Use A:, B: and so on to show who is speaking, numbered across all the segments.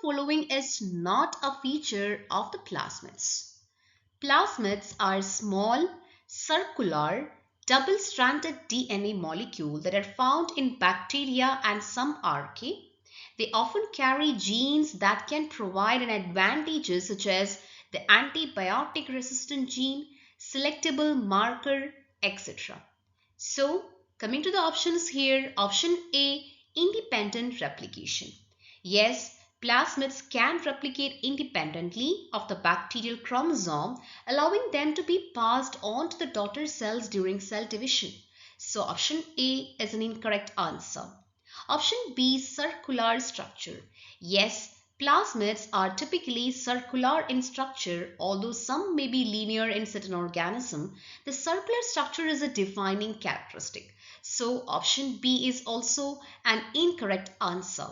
A: following is not a feature of the plasmids? Plasmids are small, circular, double-stranded DNA molecules that are found in bacteria and some archaea. They often carry genes that can provide an advantages such as the antibiotic resistant gene, selectable marker, etc. So, coming to the options here, option A, independent replication. Yes, plasmids can replicate independently of the bacterial chromosome, allowing them to be passed on to the daughter cells during cell division. So, option A is an incorrect answer. Option B, circular structure. Yes, plasmids are typically circular in structure, although some may be linear in certain organisms. The circular structure is a defining characteristic. So option B is also an incorrect answer.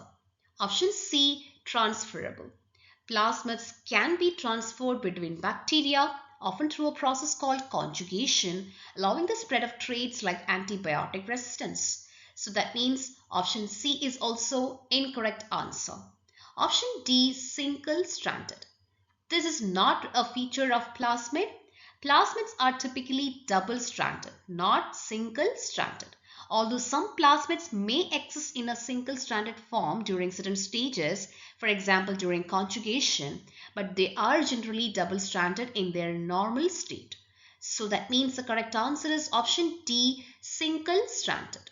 A: Option C, transferable. Plasmids can be transferred between bacteria, often through a process called conjugation, allowing the spread of traits like antibiotic resistance. So that means option C is also incorrect answer. Option D, single-stranded. This is not a feature of plasmid. Plasmids are typically double-stranded, not single-stranded. Although some plasmids may exist in a single-stranded form during certain stages, for example during conjugation, but they are generally double-stranded in their normal state. So that means the correct answer is option D, single-stranded.